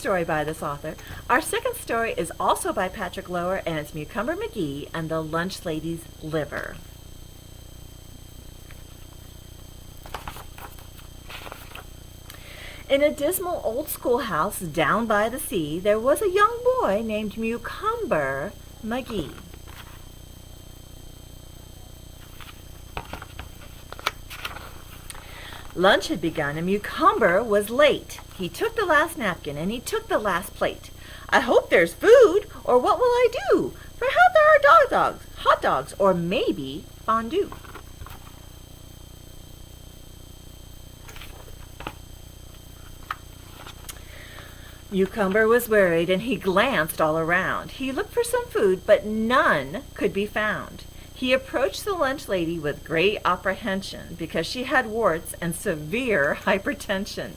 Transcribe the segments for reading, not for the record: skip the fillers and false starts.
story by this author. Our second story is also by Patrick Lower, and it's Mucumber McGee and the Lunch Lady's Liver. In a dismal old schoolhouse down by the sea, there was a young boy named Mucumber McGee. Lunch had begun, and Mucumber was late. He took the last napkin, and he took the last plate. I hope there's food, or what will I do? Perhaps there are hot dogs, or maybe fondue. Mucumber was worried, and he glanced all around. He looked for some food, but none could be found. He approached the lunch lady with great apprehension because she had warts and severe hypertension.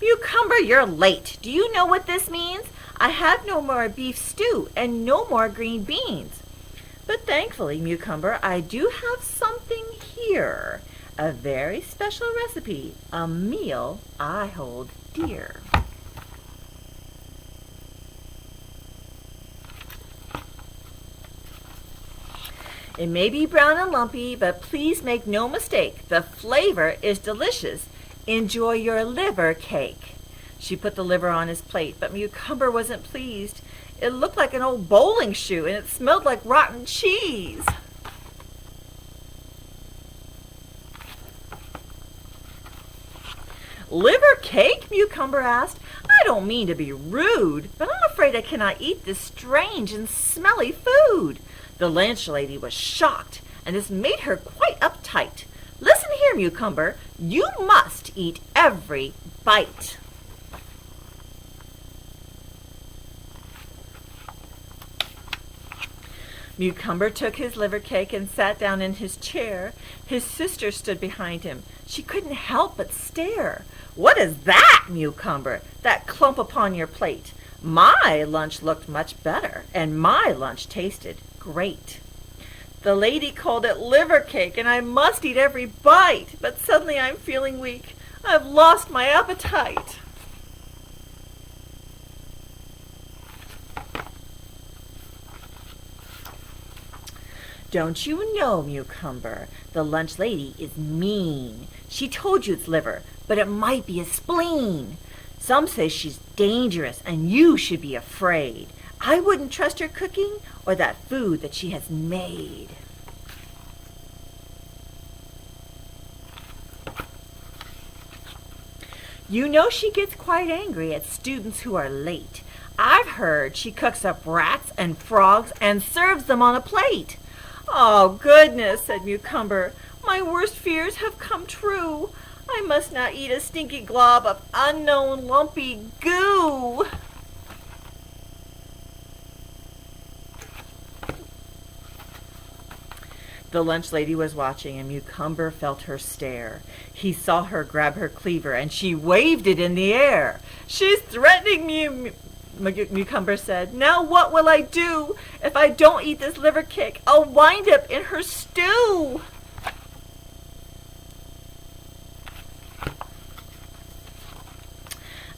Mucumber, you're late. Do you know what this means? I have no more beef stew and no more green beans. But thankfully, Mucumber, I do have something here. A very special recipe, a meal I hold dear. It may be brown and lumpy, but please make no mistake, the flavor is delicious. Enjoy your liver cake. She put the liver on his plate, but Mucumber wasn't pleased. It looked like an old bowling shoe, and it smelled like rotten cheese. Liver cake? Mucumber asked. I don't mean to be rude, but I'm afraid I cannot eat this strange and smelly food. The lunch lady was shocked, and this made her quite uptight. Listen here, Mucumber, you must eat every bite. Mucumber took his liver cake and sat down in his chair. His sister stood behind him. She couldn't help but stare. What is that, Mucumber, that clump upon your plate? My lunch looked much better, and my lunch tasted great. The lady called it liver cake, and I must eat every bite, but suddenly I'm feeling weak. I've lost my appetite. Don't you know, Mucumber, the lunch lady is mean. She told you it's liver, but it might be a spleen. Some say she's dangerous, and you should be afraid. I wouldn't trust her cooking or that food that she has made. You know she gets quite angry at students who are late. I've heard she cooks up rats and frogs and serves them on a plate. Oh, goodness, said Mucumber. My worst fears have come true. I must not eat a stinky glob of unknown lumpy goo. The lunch lady was watching, and Mucumber felt her stare. He saw her grab her cleaver, and she waved it in the air. She's threatening me, Mucumber said. Now what will I do? If I don't eat this liver cake, I'll wind up in her stew.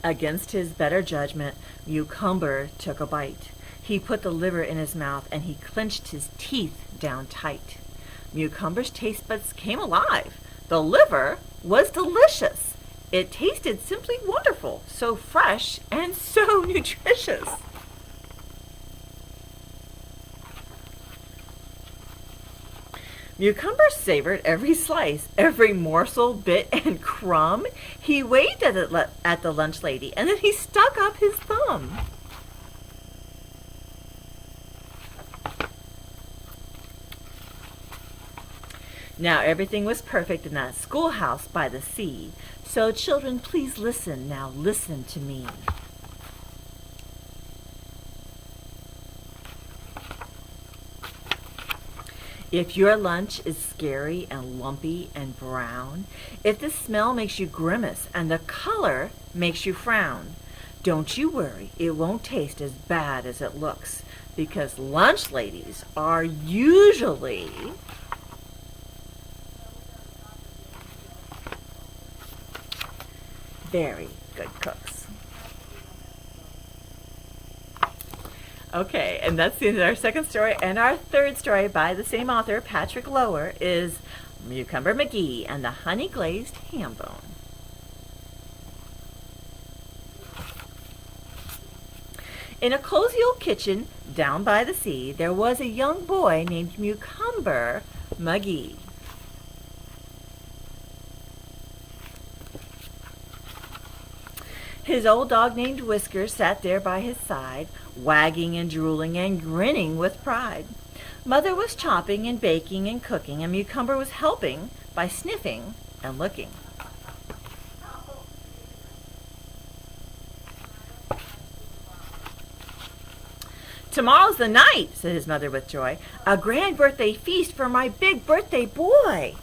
Against his better judgment, Mucumber took a bite. He put the liver in his mouth, and he clenched his teeth down tight. Mucumber's taste buds came alive. The liver was delicious. It tasted simply wonderful, so fresh and so nutritious. Mucumber savored every slice, every morsel, bit, and crumb. He waved at the lunch lady, and then he stuck up his thumb. Now everything was perfect in that schoolhouse by the sea. So children, please listen. Now listen to me. If your lunch is scary and lumpy and brown, if the smell makes you grimace and the color makes you frown, don't you worry, it won't taste as bad as it looks, because lunch ladies are usually very good cooks. Okay, and that's the end of our second story. And our third story by the same author, Patrick Lower, is Mucumber McGee and the Honey Glazed Ham Bone. In a cozy old kitchen down by the sea, there was a young boy named Mucumber McGee. His old dog named Whiskers sat there by his side, wagging and drooling and grinning with pride. Mother was chopping and baking and cooking, and Mucumber was helping by sniffing and looking. "Tomorrow's the night," said his mother with joy. "A grand birthday feast for my big birthday boy."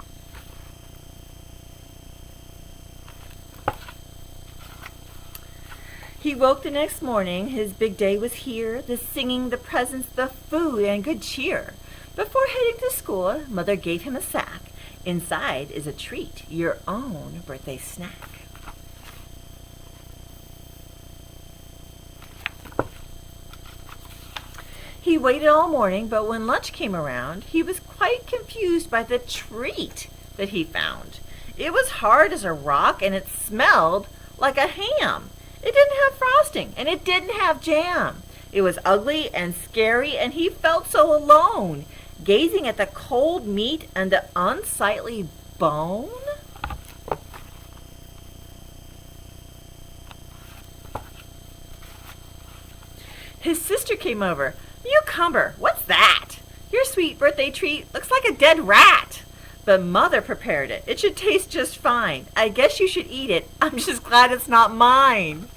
He woke the next morning. His big day was here, the singing, the presents, the food, and good cheer. Before heading to school, Mother gave him a sack. Inside is a treat, your own birthday snack. He waited all morning, but when lunch came around, he was quite confused by the treat that he found. It was hard as a rock, and it smelled like a ham. It didn't have frosting, and it didn't have jam. It was ugly and scary, and he felt so alone, gazing at the cold meat and the unsightly bone. His sister came over. "Mucumber, what's that? Your sweet birthday treat looks like a dead rat." But Mother prepared it. "It should taste just fine. I guess you should eat it. I'm just glad it's not mine."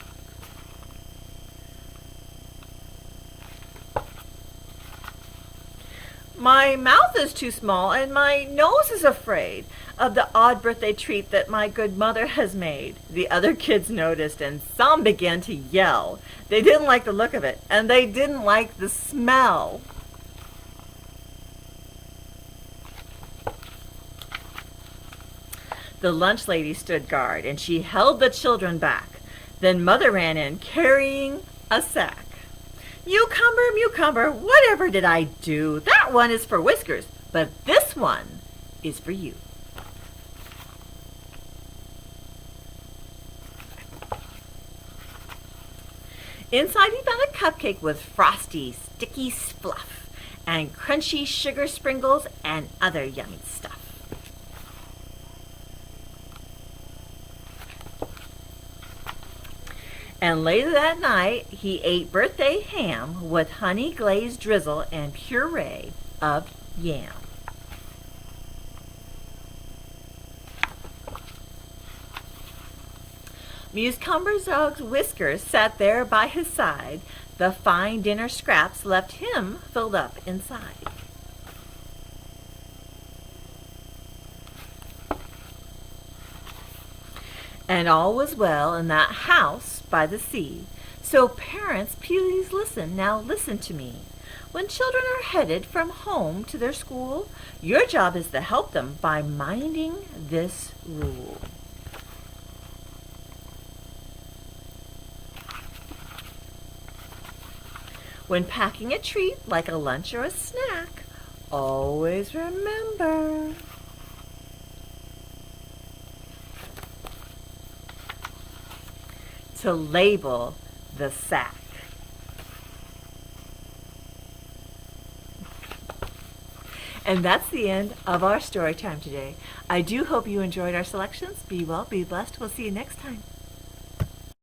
"My mouth is too small and my nose is afraid of the odd birthday treat that my good mother has made." The other kids noticed, and some began to yell. They didn't like the look of it, and they didn't like the smell. The lunch lady stood guard, and she held the children back. Then Mother ran in, carrying a sack. "Mucumber, Mucumber, whatever did I do? That one is for Whiskers, but this one is for you." Inside he found a cupcake with frosty, sticky fluff and crunchy sugar sprinkles and other yummy stuff. And later that night, he ate birthday ham with honey glazed drizzle and puree of yam. Mucumber's dog's Whiskers sat there by his side. The fine dinner scraps left him filled up inside. And all was well in that house by the sea. So parents, please listen, now listen to me. When children are headed from home to their school, your job is to help them by minding this rule. When packing a treat like a lunch or a snack, always remember to label the sack. And that's the end of our story time today. I do hope you enjoyed our selections. Be well, be blessed. We'll see you next time.